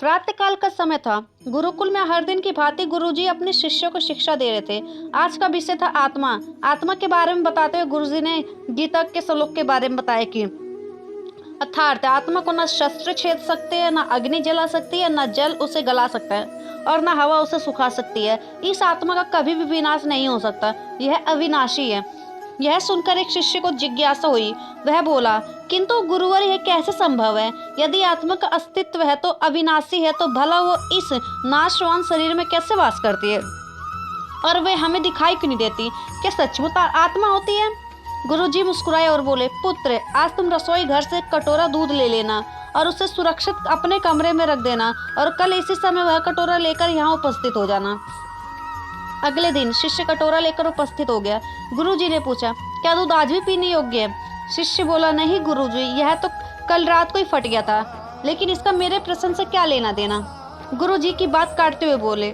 प्रातःकाल का समय था। गुरुकुल में हर दिन की भांति गुरुजी अपने शिष्यों को शिक्षा दे रहे थे। आज का विषय था आत्मा। आत्मा के बारे में बताते हुए गुरुजी ने गीता के श्लोक के बारे में बताया कि अर्थात आत्मा को न शस्त्र छेद सकते हैं, न अग्नि जला सकती है, न जल उसे गला सकता है और न हवा उसे सुखा सकती है। इस आत्मा का कभी भी विनाश नहीं हो सकता, यह अविनाशी है। यह सुनकर एक शिष्य को जिज्ञासा हुई। वह बोला, किंतु गुरुवर यह कैसे संभव है? यदि आत्मा का अस्तित्व है तो अविनाशी है, तो भला वो इस नाशवान शरीर में कैसे वास करती है और वे हमें दिखाई क्यों नहीं देती? क्या सचमुच आत्मा होती है? गुरुजी मुस्कुराए और बोले, पुत्र, आज तुम रसोई घर से एक कटोरा दूध ले लेना और उसे सुरक्षित अपने कमरे में रख देना और कल इसी समय वह कटोरा लेकर यहाँ उपस्थित हो जाना। अगले दिन शिष्य कटोरा लेकर उपस्थित हो गया। गुरुजी ने पूछा, क्या दूध आज भी पीने योग्य है? शिष्य बोला, नहीं गुरुजी, यह तो कल रात को ही फट गया था, लेकिन इसका मेरे प्रश्न से क्या लेना देना? गुरुजी की बात काटते हुए बोले,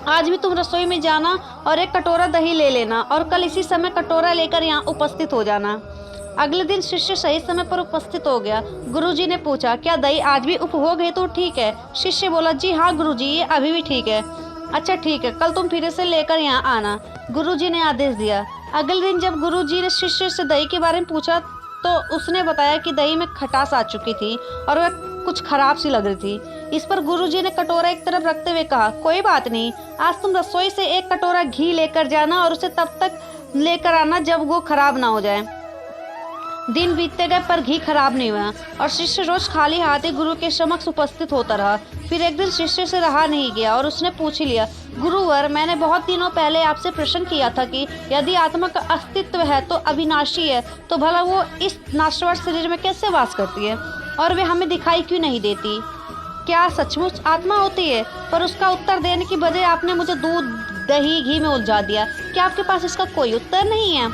आज भी तुम रसोई में जाना और एक कटोरा दही ले लेना और कल इसी समय कटोरा लेकर यहाँ उपस्थित हो जाना। अगले दिन शिष्य सही समय पर उपस्थित हो गया। गुरुजी ने पूछा, क्या दही आज भी उपभोग है तो ठीक है? शिष्य बोला, जी हाँ गुरुजी, ये अभी भी ठीक है। अच्छा ठीक है, कल तुम फिर से लेकर यहाँ आना, गुरुजी ने आदेश दिया। अगले दिन जब गुरुजी ने शिष्य से दही के बारे में पूछा तो उसने बताया कि दही में खटास आ चुकी थी और वह कुछ खराब सी लग रही थी। इस पर गुरुजी ने कटोरा एक तरफ रखते हुए कहा, कोई बात नहीं, आज तुम रसोई से एक कटोरा घी लेकर जाना और उसे तब तक लेकर आना जब वो खराब ना हो जाए। दिन बीतते गए पर घी खराब नहीं हुआ और शिष्य रोज खाली हाथ ही गुरु के समक्ष उपस्थित होता रहा। फिर एक दिन शिष्य से रहा नहीं गया और उसने पूछ ही लिया, गुरुवर, मैंने बहुत दिनों पहले आपसे प्रश्न किया था कि यदि आत्मा का अस्तित्व है तो अविनाशी है, तो भला वो इस नाशवान शरीर में कैसे वास करती है और वे हमें दिखाई क्यों नहीं देती? क्या सचमुच आत्मा होती है? पर उसका उत्तर देने की बजाय आपने मुझे दूध, दही, घी में उलझा दिया। क्या आपके पास इसका कोई उत्तर नहीं है?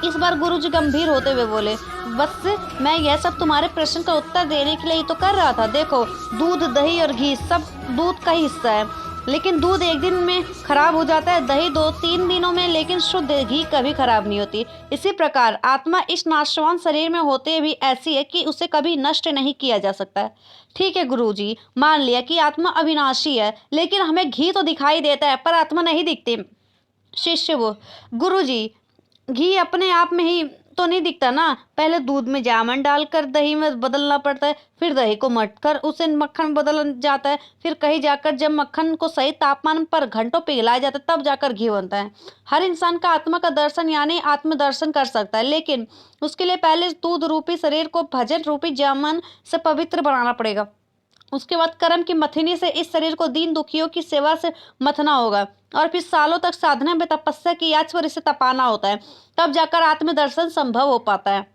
इस बार गुरुजी गंभीर होते हुए बोले, बस मैं यह सब तुम्हारे प्रश्न का उत्तर देने के लिए ही तो कर रहा था। देखो, दूध, दही और घी सब दूध का ही हिस्सा है, लेकिन दूध एक दिन में खराब हो जाता है, दही 2-3 दिनों में, लेकिन शुद्ध घी कभी खराब नहीं होती। इसी प्रकार आत्मा इस नाशवान शरीर में होते भी ऐसी है कि उसे कभी नष्ट नहीं किया जा सकता। ठीक है गुरुजी, मान लिया कि आत्मा अविनाशी है, लेकिन हमें घी तो दिखाई देता है पर आत्मा नहीं दिखती। शिष्य वो, गुरुजी, घी अपने आप में ही तो नहीं दिखता ना, पहले दूध में जामन डालकर दही में बदलना पड़ता है, फिर दही को मथकर उसे मक्खन में बदल जाता है, फिर कहीं जाकर जब मक्खन को सही तापमान पर घंटों पिघलाया जाता है तब जाकर घी बनता है। हर इंसान का आत्मा का दर्शन यानी आत्मदर्शन कर सकता है, लेकिन उसके लिए पहले दूध रूपी शरीर को भजन रूपी जामन से पवित्र बनाना पड़ेगा। उसके बाद कर्म की मथनी से इस शरीर को दीन दुखियों की सेवा से मथना होगा और फिर सालों तक साधना में तपस्या की याच पर इसे तपाना होता है, तब जाकर आत्मदर्शन संभव हो पाता है।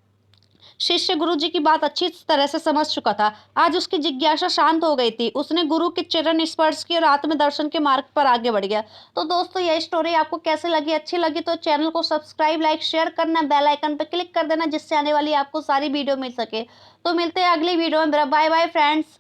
शिष्य गुरुजी की बात अच्छी तरह से समझ चुका था। आज उसकी जिज्ञासा शांत हो गई थी। उसने गुरु के चरण स्पर्श किए और आत्मदर्शन के मार्ग पर आगे बढ़ गया। तो दोस्तों, यह स्टोरी आपको कैसे लगी? अच्छी लगी तो चैनल को सब्सक्राइब, लाइक, शेयर करना, बेल आइकन पर क्लिक कर देना, जिससे आने वाली आपको सारी वीडियो मिल सके। तो मिलते हैं अगली वीडियो में। Bye bye friends.